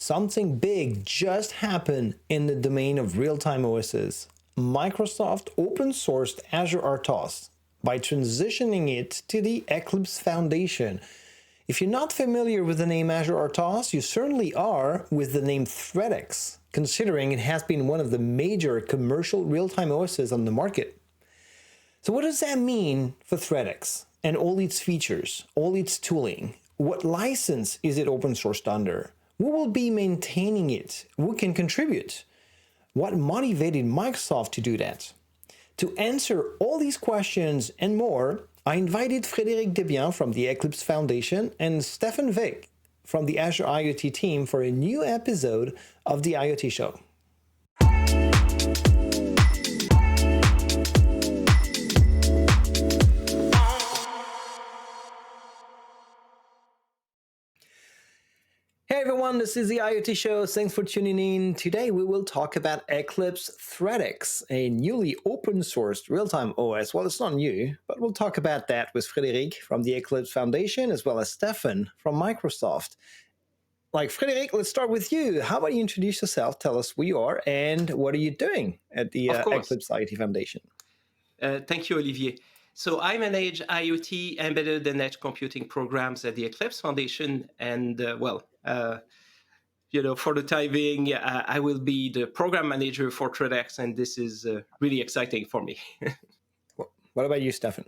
Something big just happened in the domain of real-time OSs. Microsoft open-sourced Azure RTOS by transitioning it to the Eclipse Foundation. If you're not familiar with the name Azure RTOS, you certainly are with the name ThreadX, considering it has been one of the major commercial real-time OSs on the market. So what does that mean for ThreadX and all its features, all its tooling? What license is it open sourced under? Who will be maintaining it? Who can contribute? What motivated Microsoft to do that? To answer all these questions and more, I invited Frederic Desbiens from the Eclipse Foundation and Stefan Wick from the Azure IoT team for a new episode of the IoT Show. Hey everyone, this is the IoT Show. Thanks for tuning in. Today we will talk about Eclipse ThreadX, a newly open-sourced real-time OS. Well, it's not new, but we'll talk about that with Frederic from the Eclipse Foundation as well as Stefan from Microsoft. Frederic, let's start with you. How about you introduce yourself, tell us who you are, and what are you doing at the Eclipse IoT Foundation? Thank you, Olivier. So I manage IoT embedded and edge computing programs at the Eclipse Foundation, and for the time being, I will be the program manager for ThreadX, and this is really exciting for me. What about you, Stefan?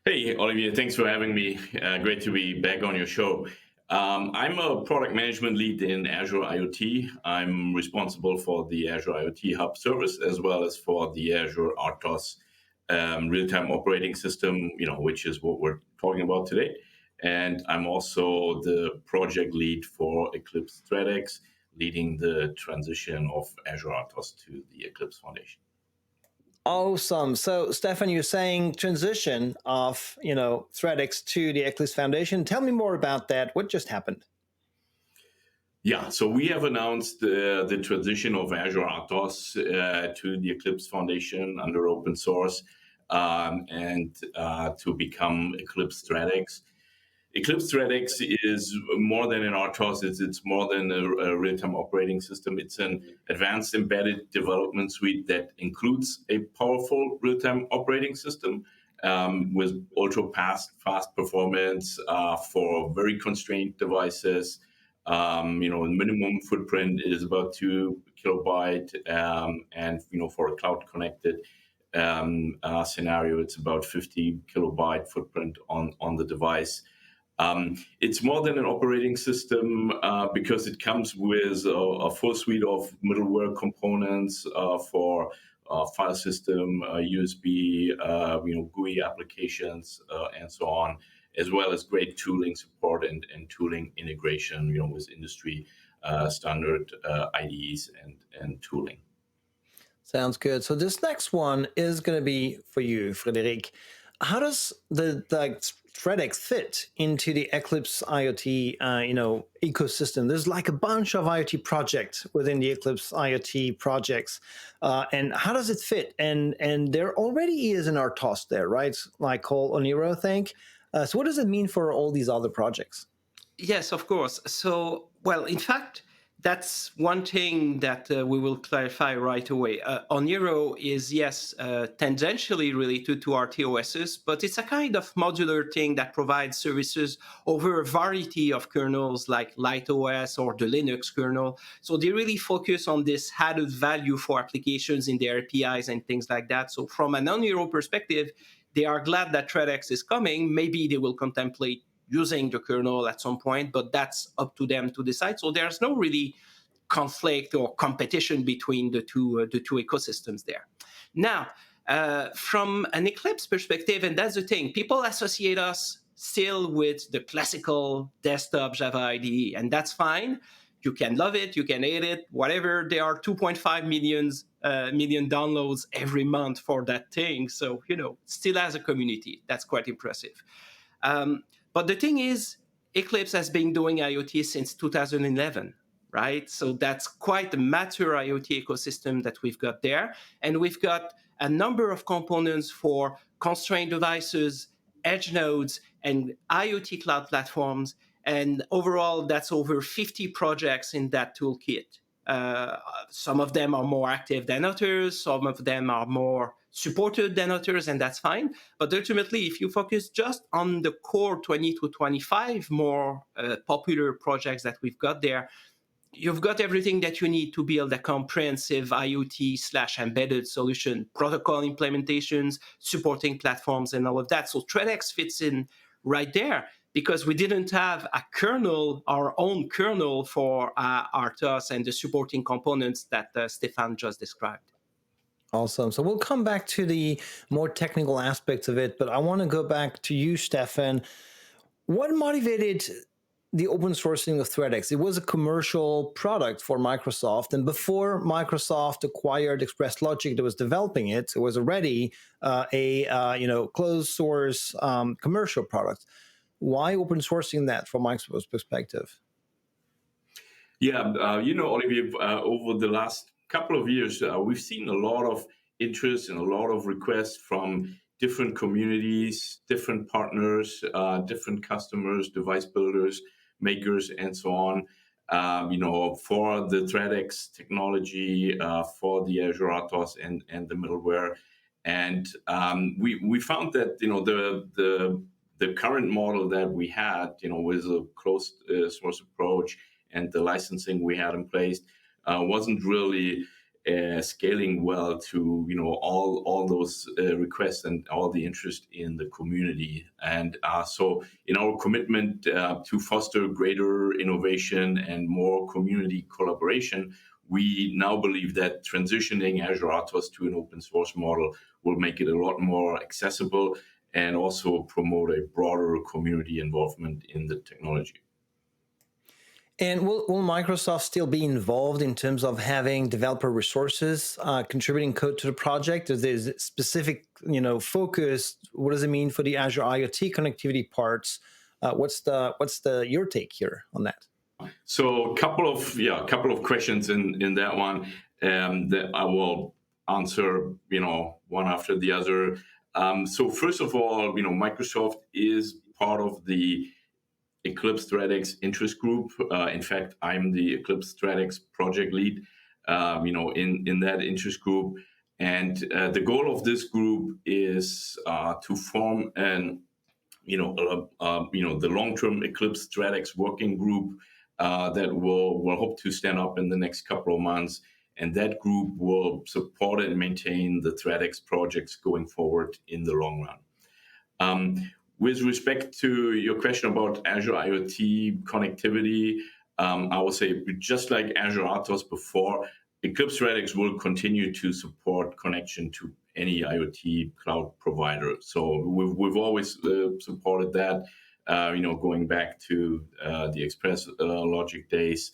Hey, Olivier, thanks for having me. Great to be back on your show. I'm a product management lead in Azure IoT. I'm responsible for the Azure IoT Hub service as well as for the Azure RTOS real-time operating system, which is what we're talking about today. And I'm also the project lead for Eclipse ThreadX, leading the transition of Azure RTOS to the Eclipse Foundation. Awesome. So, Stefan, you're saying transition of, ThreadX to the Eclipse Foundation. Tell me more about that. What just happened? Yeah, so we have announced the transition of Azure RTOS to the Eclipse Foundation under open source and to become Eclipse ThreadX. Eclipse ThreadX is more than an RTOS, it's more than a real-time operating system. It's an advanced embedded development suite that includes a powerful real-time operating system with ultra-fast performance for very constrained devices. Minimum footprint is about 2 kilobyte, and for a cloud-connected scenario, it's about 50 kilobyte footprint on the device. It's more than an operating system because it comes with a full suite of middleware components for file system, USB, GUI applications, and so on, as well as great tooling support and tooling integration, with industry standard IDEs and tooling. Sounds good. So this next one is going to be for you, Frederic. How does the ThreadX fit into the Eclipse IoT, ecosystem? There's like a bunch of IoT projects within the Eclipse IoT projects, and how does it fit? And there already is an RTOS there, right? Like called Oniro, I think. So what does it mean for all these other projects? Yes, of course. So, well, in fact, that's one thing that we will clarify right away. Oniro is, yes, tangentially related to RTOSs, but it's a kind of modular thing that provides services over a variety of kernels like LightOS or the Linux kernel. So they really focus on this added value for applications in their APIs and things like that. So from an Oniro perspective, they are glad that ThreadX is coming. Maybe they will contemplate using the kernel at some point, but that's up to them to decide. So there's no really conflict or competition between the two ecosystems there. Now, from an Eclipse perspective, and that's the thing, people associate us still with the classical desktop Java IDE, and that's fine. You can love it, you can hate it, whatever. There are 2.5 million downloads every month for that thing. So, still has a community. That's quite impressive. But the thing is, Eclipse has been doing IoT since 2011, right? So that's quite a mature IoT ecosystem that we've got there. And we've got a number of components for constrained devices, edge nodes, and IoT cloud platforms. And overall, that's over 50 projects in that toolkit. Some of them are more active than others, some of them are more supported than others, and that's fine. But ultimately, if you focus just on the core 20 to 25 more popular projects that we've got there, you've got everything that you need to build a comprehensive IoT/embedded solution, protocol implementations, supporting platforms, and all of that. So ThreadX fits in right there because we didn't have a kernel, our own kernel for RTOS and the supporting components that Stefan just described. Awesome. So we'll come back to the more technical aspects of it, but I want to go back to you, Stefan. What motivated the open sourcing of ThreadX? It was a commercial product for Microsoft, and before Microsoft acquired Express Logic that was developing it, it was already a closed source commercial product. Why open sourcing that from Microsoft's perspective? Yeah, Olivier, over the last couple of years, we've seen a lot of interest and a lot of requests from different communities, different partners, different customers, device builders, makers, and so on. For the ThreadX technology, for the Azure RTOS and the middleware, and we found that the current model that we had, with a closed source approach and the licensing we had in place, wasn't really scaling well to all those requests and all the interest in the community. And so in our commitment to foster greater innovation and more community collaboration, we now believe that transitioning Azure RTOS to an open source model will make it a lot more accessible and also promote a broader community involvement in the technology. And will Microsoft still be involved in terms of having developer resources contributing code to the project? Is there specific, focus? What does it mean for the Azure IoT connectivity parts? What's your take here on that? So a couple of questions in that one that I will answer, one after the other. So first of all, Microsoft is part of the Eclipse ThreadX interest group. In fact, I'm the Eclipse ThreadX project lead, in that interest group. And the goal of this group is to form the long-term Eclipse ThreadX working group that will hope to stand up in the next couple of months. And that group will support and maintain the ThreadX projects going forward in the long run. With respect to your question about Azure IoT connectivity, I will say, just like Azure RTOS before, Eclipse ThreadX will continue to support connection to any IoT cloud provider. So we've always supported that, going back to the Express Logic days.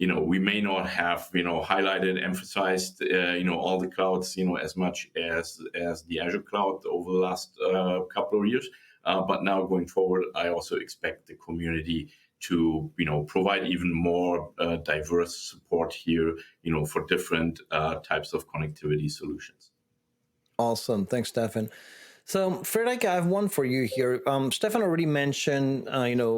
We may not have, highlighted, emphasized, all the clouds, as much as the Azure cloud over the last couple of years. But now going forward, I also expect the community to, provide even more diverse support here, for different types of connectivity solutions. Awesome. Thanks, Stefan. So, Frederic, I have one for you here. Stefan already mentioned,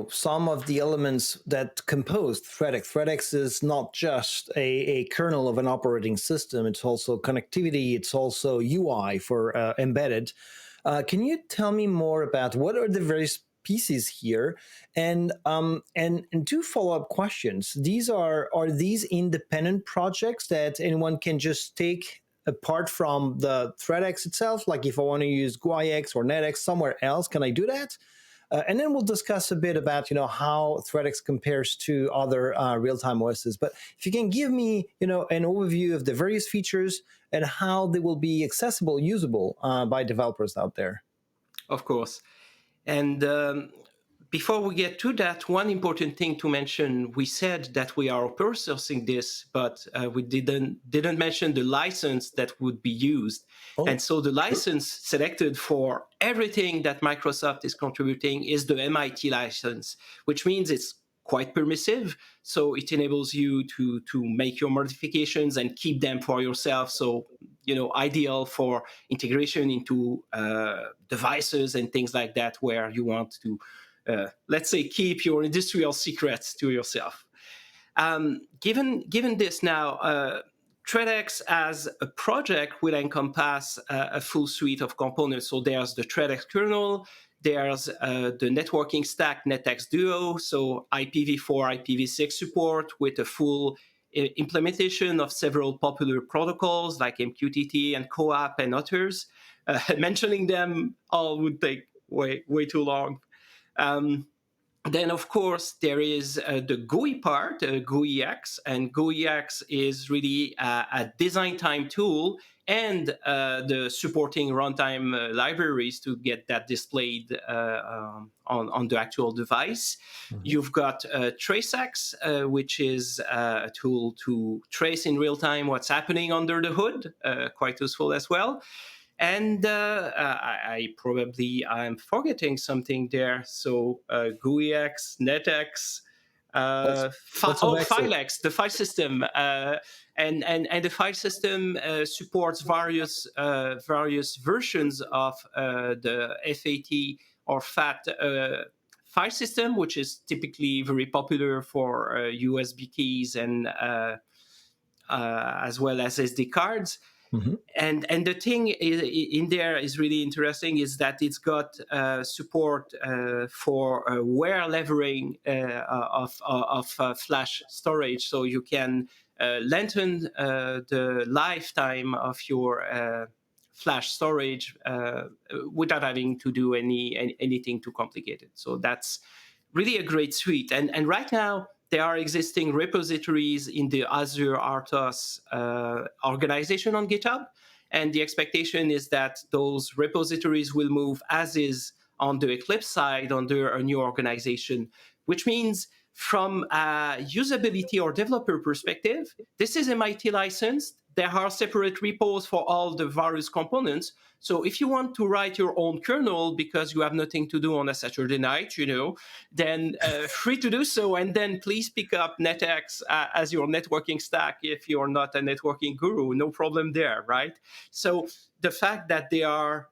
some of the elements that compose ThreadX. ThreadX is not just a kernel of an operating system. It's also connectivity. It's also UI for embedded. Can you tell me more about what are the various pieces here? And two follow-up questions. Are these independent projects that anyone can just take apart from the ThreadX itself? Like if I want to use GUIX or NetX somewhere else, can I do that? And then we'll discuss a bit about, how ThreadX compares to other real-time OSs. But if you can give me, an overview of the various features and how they will be accessible, usable by developers out there. Of course. And before we get to that, one important thing to mention, we said that we are open sourcing this, but we didn't mention the license that would be used. Oh. And so the license selected for everything that Microsoft is contributing is the MIT license, which means it's quite permissive. So it enables you to make your modifications and keep them for yourself. So, ideal for integration into devices and things like that, where you want to let's say, keep your industrial secrets to yourself. Given this now, ThreadX as a project will encompass a full suite of components. So there's the ThreadX kernel, there's the networking stack NetX Duo, so IPv4, IPv6 support with a full implementation of several popular protocols like MQTT and CoAP and others. Mentioning them all would take way too long. Then, of course, there is the GUI part, GUIX, and GUIX is really a design time tool and the supporting runtime libraries to get that displayed on the actual device. Mm-hmm. You've got TraceX, which is a tool to trace in real time what's happening under the hood, quite useful as well. And I'm forgetting something there. So GUIX, NetX, FileX, the file system, and the file system supports various versions of the FAT or FAT file system, which is typically very popular for USB keys and as well as SD cards. Mm-hmm. And the thing in there is really interesting is that it's got support for wear leveling of flash storage, so you can lengthen the lifetime of your flash storage without having to do anything too complicated. So that's really a great suite. And right now, there are existing repositories in the Azure RTOS organization on GitHub. And the expectation is that those repositories will move as is on the Eclipse side under a new organization, which means from a usability or developer perspective, this is MIT licensed. There are separate repos for all the various components. So if you want to write your own kernel because you have nothing to do on a Saturday night, then free to do so. And then please pick up NetX as your networking stack if you're not a networking guru. No problem there, right? So the fact that they are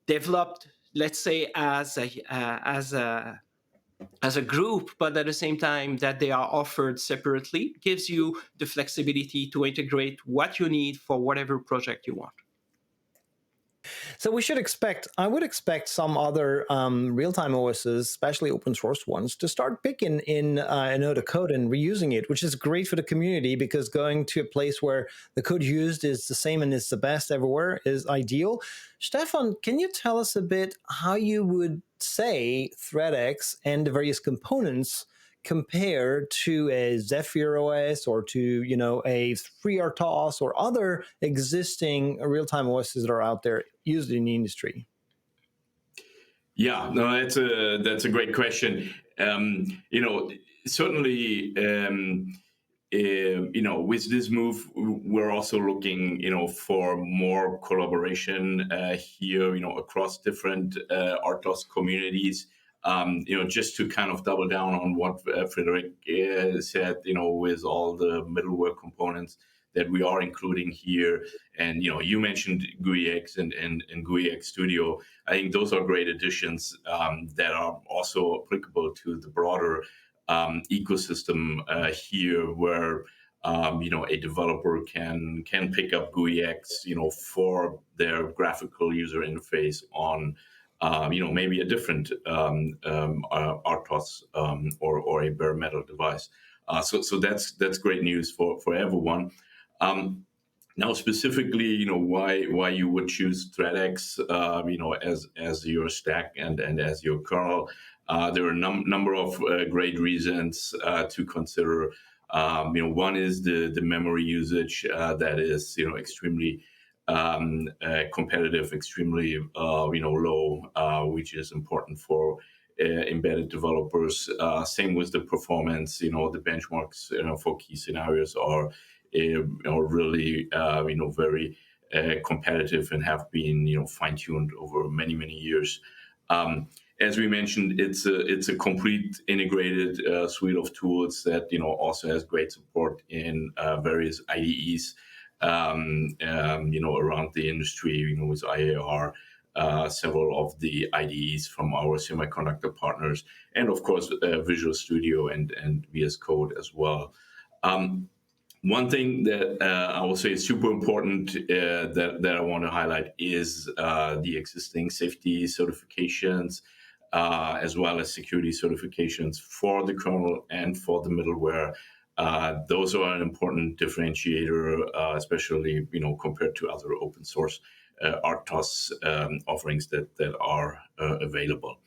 developed, let's say, as a group, but at the same time that they are offered separately, gives you the flexibility to integrate what you need for whatever project you want. So I would expect some other real-time OSs, especially open source ones, to start picking in the code and reusing it, which is great for the community because going to a place where the code used is the same and it's the best everywhere is ideal. Stefan, can you tell us a bit how you would say ThreadX and the various components compare to a Zephyr OS or to a FreeRTOS or other existing real-time OSs that are out there used in the industry? Yeah, no, that's a great question. Certainly, with this move, we're also looking, for more collaboration here, across different RTOS communities. Just to kind of double down on what Frederic said, with all the middleware components that we are including here. And, you mentioned GUIX and GUIX Studio. I think those are great additions that are also applicable to the broader ecosystem here where, a developer can pick up GUIX, for their graphical user interface on maybe a different RTOS or a bare metal device. So that's great news for everyone. Now specifically, why you would choose ThreadX, as your stack and as your kernel. There are a number of great reasons to consider. One is the memory usage that is extremely competitive, extremely low, which is important for embedded developers. Same with the performance. The benchmarks for key scenarios are really very competitive and have been fine-tuned over many years. As we mentioned, it's a complete integrated suite of tools that also has great support in various IDEs. Around the industry, with IAR, several of the IDEs from our semiconductor partners, and of course Visual Studio and VS Code as well. One thing that I will say is super important that I want to highlight is the existing safety certifications, as well as security certifications for the kernel and for the middleware. Those are an important differentiator, especially compared to other open source RTOS offerings that are available.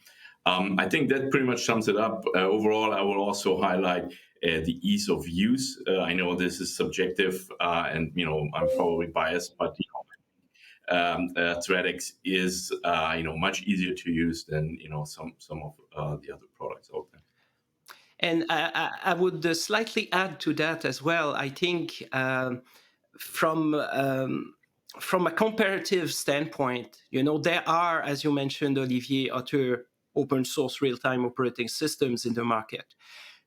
I think that pretty much sums it up. Overall, I will also highlight the ease of use. I know this is subjective, and I'm probably biased, but ThreadX is much easier to use than some of the other products out there. And I would slightly add to that as well. I think from a comparative standpoint, there are, as you mentioned, Olivier, other open source real-time operating systems in the market.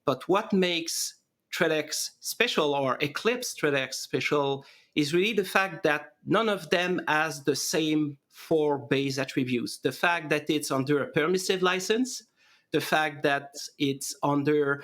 But what makes ThreadX special, or Eclipse ThreadX special, is really the fact that none of them has the same 4 base attributes. The fact that it's under a permissive license, the fact that it's under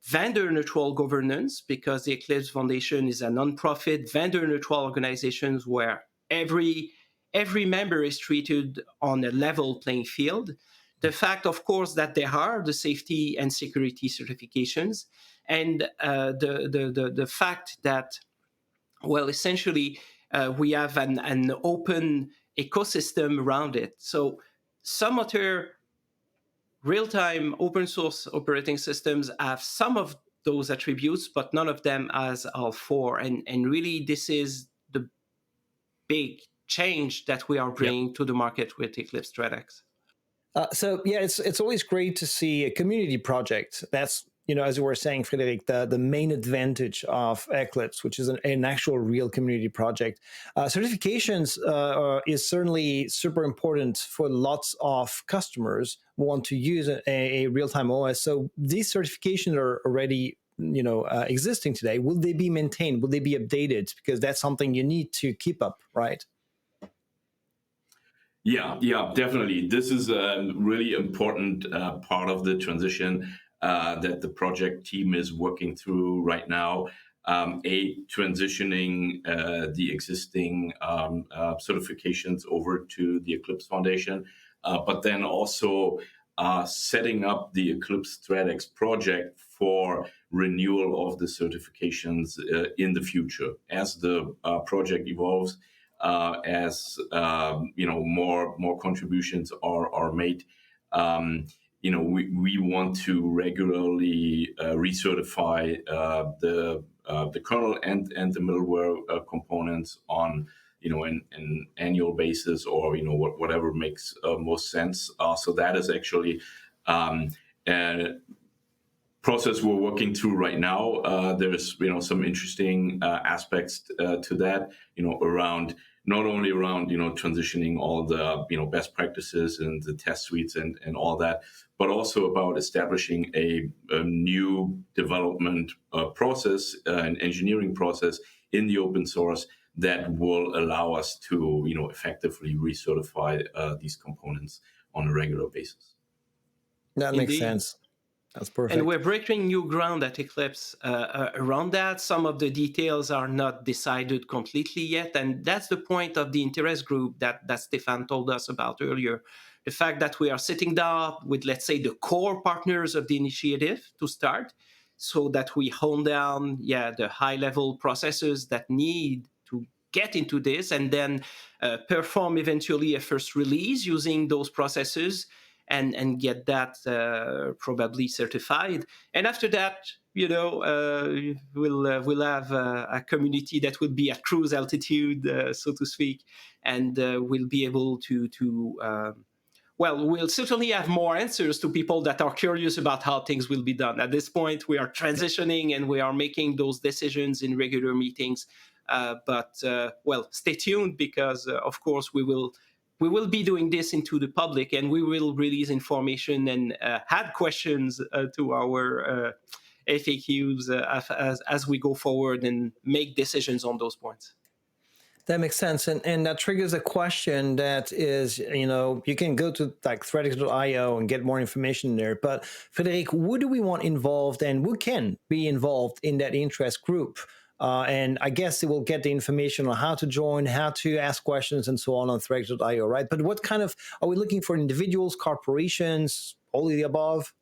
vendor-neutral governance, because the Eclipse Foundation is a nonprofit vendor-neutral organization where every member is treated on a level playing field. The fact, of course, that there are the safety and security certifications, and the fact that, well, essentially, we have an open ecosystem around it. So some other real-time open source operating systems have some of those attributes, but none of them has all 4. And really, this is the big change that we are bringing to the market with Eclipse ThreadX. So yeah, it's always great to see a community project. That's, as you were saying, Frederic, the main advantage of Eclipse, which is an actual real community project. Certifications is certainly super important for lots of customers who want to use a real-time OS. So these certifications are already existing today. Will they be maintained? Will they be updated? Because that's something you need to keep up, right? Yeah, definitely. This is a really important part of the transition that the project team is working through right now. Transitioning the existing certifications over to the Eclipse Foundation, but then also setting up the Eclipse ThreadX project for renewal of the certifications in the future as the project evolves. As more contributions are made, we want to regularly recertify the kernel and the middleware components on an annual basis, or whatever makes most sense. So that is actually a process we're working through right now. There's some interesting aspects to that, around not only around transitioning all the best practices and the test suites and all that, but also about establishing a new development process, an engineering process in the open source that will allow us to effectively recertify these components on a regular basis. That makes sense. That's perfect. And we're breaking new ground at Eclipse around that. Some of the details are not decided completely yet. And that's the point of the interest group that Stefan told us about earlier. The fact that we are sitting down with, let's say, the core partners of the initiative to start, so that we hone down, the high-level processes that need to get into this, and then perform eventually a first release using those processes, and get that probably certified. And after that, we'll have a community that will be at cruise altitude, so to speak, and we'll be able to we'll certainly have more answers to people that are curious about how things will be done. At this point, we are transitioning and we are making those decisions in regular meetings. But stay tuned, because, of course, we will be doing this into the public, and we will release information and add questions to our FAQs as we go forward and make decisions on those points. That makes sense. And that triggers a question that is, you can go to like ThreadX.io and get more information there. But Frederic, who do we want involved and who can be involved in that interest group? And I guess they will get the information on how to join, how to ask questions and so on ThreadX.io, right? But what kind of, are we looking for individuals, corporations, all of the above?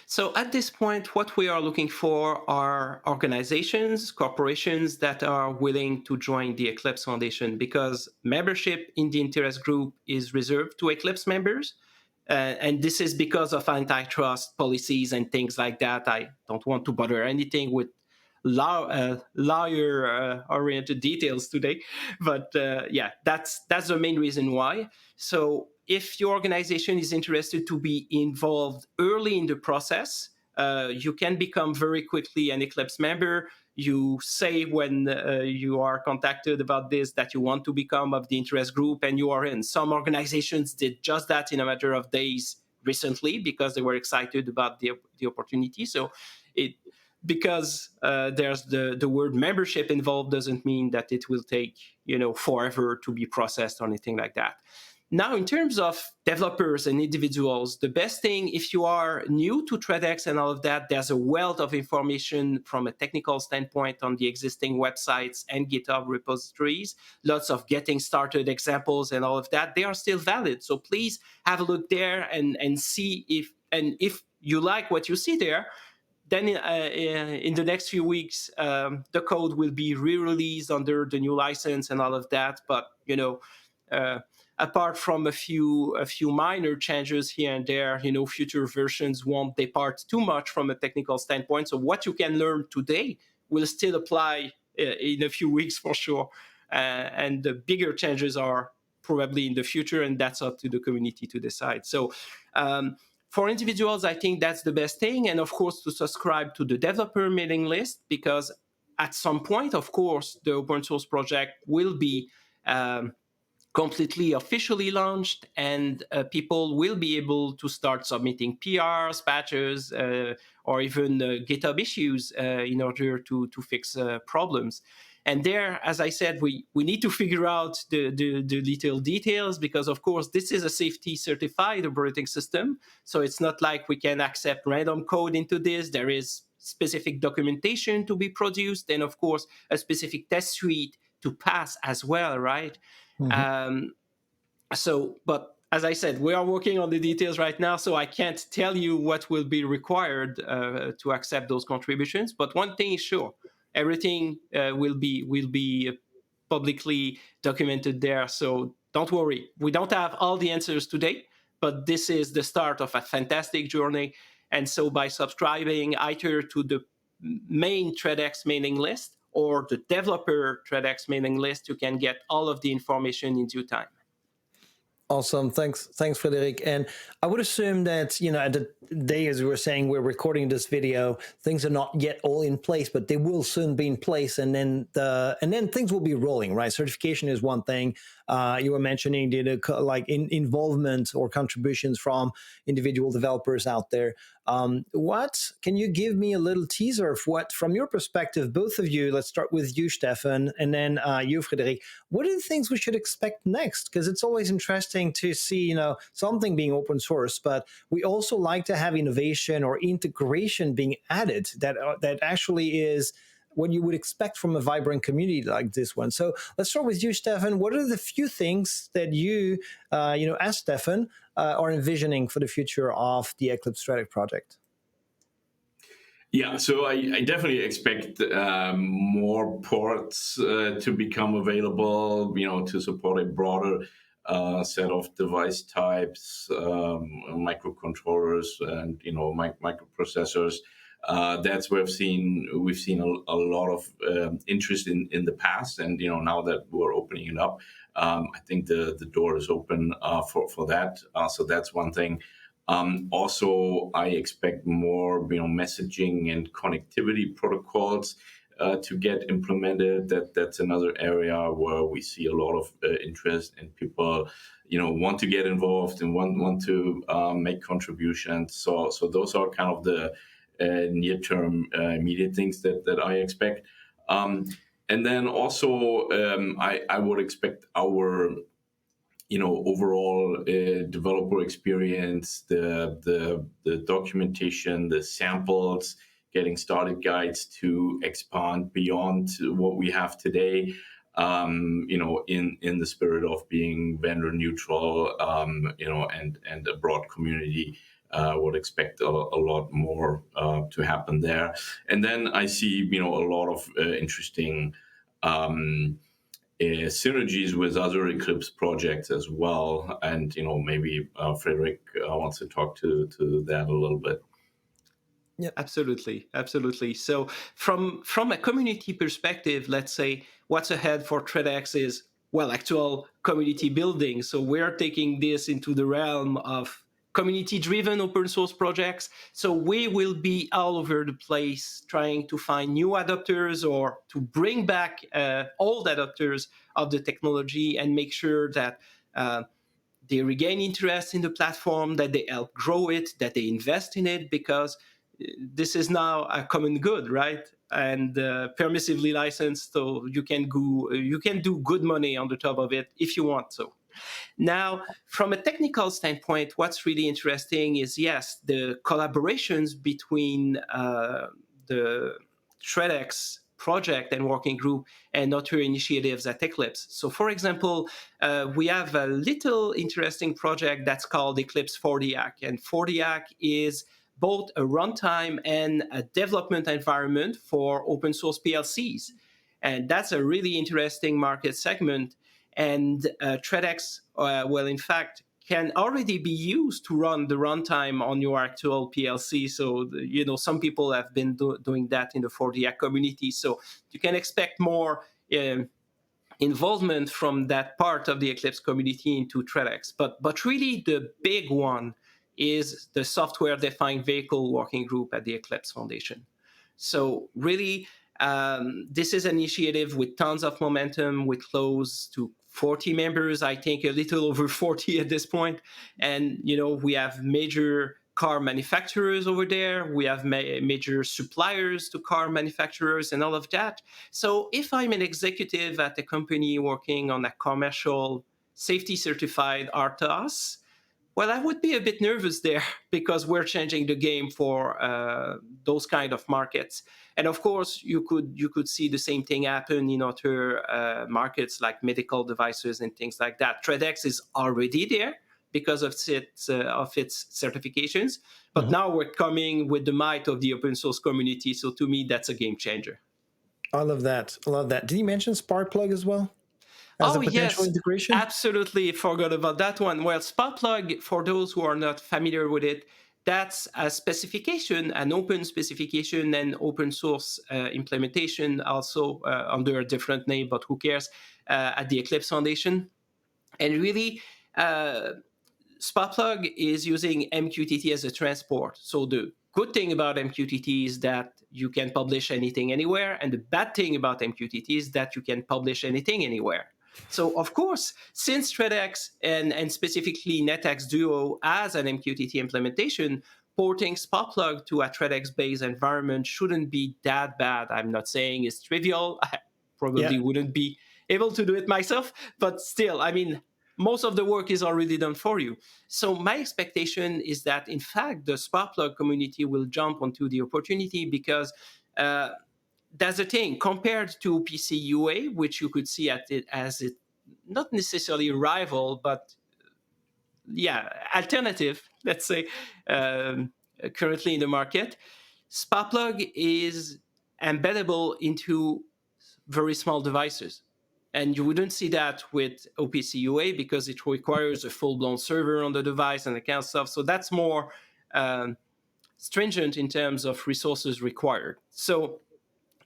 So at this point, what we are looking for are organizations, corporations that are willing to join the Eclipse Foundation, because membership in the interest group is reserved to Eclipse members. And this is because of antitrust policies and things like that. I don't want to bother anything with lawyer-oriented details today, but yeah, that's the main reason why. So if your organization is interested to be involved early in the process, you can become very quickly an Eclipse member. You say when you are contacted about this that you want to become of the interest group, and you are in. Some organizations did just that in a matter of days recently because they were excited about the opportunity. So because there's the word membership involved doesn't mean that it will take forever to be processed or anything like that. Now, in terms of developers and individuals, the best thing, if you are new to ThreadX and all of that, there's a wealth of information from a technical standpoint on the existing websites and GitHub repositories, lots of getting started examples and all of that. They are still valid. So please have a look there and see if you like what you see there. Then in the next few weeks, the code will be re-released under the new license and all of that. But apart from a few minor changes here and there, future versions won't depart too much from a technical standpoint. So what you can learn today will still apply in a few weeks for sure. And the bigger changes are probably in the future, and that's up to the community to decide. So for individuals, I think that's the best thing. And of course, to subscribe to the developer mailing list, because at some point, of course, the open source project will be completely officially launched, and people will be able to start submitting PRs, patches, or even GitHub issues in order to fix problems. And there, as I said, we need to figure out the little details, because, of course, this is a safety certified operating system. So it's not like we can accept random code into this. There is specific documentation to be produced, and, of course, a specific test suite to pass as well, right? Mm-hmm. But as I said, we are working on the details right now, so I can't tell you what will be required to accept those contributions. But one thing is sure, everything will be publicly documented there. So don't worry. We don't have all the answers today, but this is the start of a fantastic journey. And so by subscribing either to the main ThreadX mailing list or the developer ThreadX mailing list, you can get all of the information in due time. Awesome. Thanks, Frederic. And I would assume that, at the day, as we were saying, we're recording this video, things are not yet all in place, but they will soon be in place. And then things will be rolling, right? Certification is one thing. You were mentioning involvement or contributions from individual developers out there. What can you give me a little teaser of what, from your perspective, both of you, let's start with you, Stefan, and then you, Frederic, what are the things we should expect next? Because it's always interesting to see, something being open source, but we also like to have innovation or integration being added that actually is what you would expect from a vibrant community like this one. So let's start with you, Stefan. What are the few things that you, as Stefan, are envisioning for the future of the Eclipse ThreadX project? Yeah, so I definitely expect more ports to become available, to support a broader set of device types, microcontrollers, and microprocessors. That's where we've seen a lot of interest in the past, and now that we're opening it up, I think the door is open for that. So that's one thing. Also, I expect more messaging and connectivity protocols to get implemented. That's another area where we see a lot of interest, and people want to get involved and want to make contributions. So those are kind of the near-term immediate things that I expect. And then also, I would expect our overall developer experience, the documentation, the samples, getting started guides to expand beyond what we have today. In the spirit of being vendor neutral, and a broad community. Would expect a lot more to happen there. And then I see, a lot of interesting synergies with other Eclipse projects as well. And, maybe Frederic wants to talk to that a little bit. Yeah. Absolutely. So from a community perspective, let's say what's ahead for ThreadX is, well, actual community building. So we're taking this into the realm of community-driven open source projects. So we will be all over the place trying to find new adopters or to bring back old adopters of the technology and make sure that they regain interest in the platform, that they help grow it, that they invest in it, because this is now a common good, right? And permissively licensed, so you can do good money on the top of it if you want so. Now, from a technical standpoint, what's really interesting is, yes, the collaborations between the ThreadX project and working group and other initiatives at Eclipse. So, for example, we have a little interesting project that's called Eclipse Foundation, and Foundation is both a runtime and a development environment for open source PLCs. And that's a really interesting market segment. And ThreadX, in fact, can already be used to run the runtime on your actual PLC. So, some people have been doing that in the 4DX community. So you can expect more involvement from that part of the Eclipse community into ThreadX. But really the big one is the software-defined vehicle working group at the Eclipse Foundation. So really, this is an initiative with tons of momentum, with close to 40 members, I think a little over 40 at this point. And, we have major car manufacturers over there. We have major suppliers to car manufacturers and all of that. So if I'm an executive at a company working on a commercial safety certified RTOS, well, I would be a bit nervous there because we're changing the game for those kind of markets. And of course, you could see the same thing happen in other markets like medical devices and things like that. ThreadX is already there because of its certifications, but now we're coming with the might of the open source community. So to me, that's a game changer. I love that. Did you mention Sparkplug as well? As a potential integration? Absolutely forgot about that one. Well, Sparkplug, for those who are not familiar with it, that's a specification, an open specification and open source implementation, also under a different name, but who cares, at the Eclipse Foundation. And really, Sparkplug is using MQTT as a transport. So the good thing about MQTT is that you can publish anything anywhere, and the bad thing about MQTT is that you can publish anything anywhere. So, of course, since ThreadX and specifically NetX Duo as an MQTT implementation, porting Sparkplug to a ThreadX-based environment shouldn't be that bad. I'm not saying it's trivial. I probably wouldn't be able to do it myself, but still, most of the work is already done for you. So my expectation is that, in fact, the Sparkplug community will jump onto the opportunity because that's the thing. Compared to PC UA, which you could see at it as it not necessarily a rival, but alternative, let's say, currently in the market, Sparkplug is embeddable into very small devices. And you wouldn't see that with OPC UA because it requires a full-blown server on the device and that kind of stuff. So that's more stringent in terms of resources required. So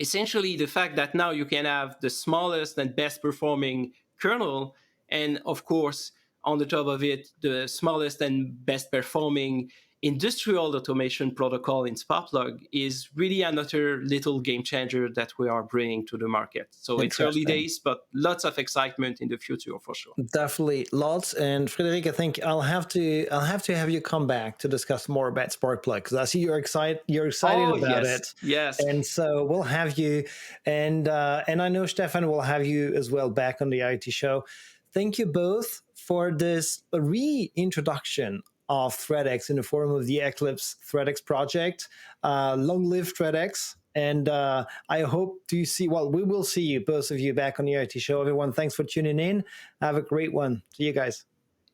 essentially, the fact that now you can have the smallest and best performing kernel, and of course, on the top of it, the smallest and best performing industrial automation protocol in Sparkplug is really another little game changer that we are bringing to the market. So it's early Interesting. days, but lots of excitement in the future for sure. Definitely lots. And Frederic, I think I'll have to have you come back to discuss more about Sparkplug, because I see you're excited Oh, about yes, it. yes. And so we'll have you, and I know Stefan will have you as well back on the IoT show. Thank you both for this reintroduction of ThreadX in the form of the Eclipse ThreadX project. Long live ThreadX. And I hope to see, well, we will see you, both of you, back on the IoT show. Everyone, thanks for tuning in. Have a great one. See you guys.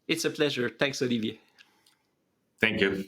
It's a pleasure. Thanks, Olivier. Thank you.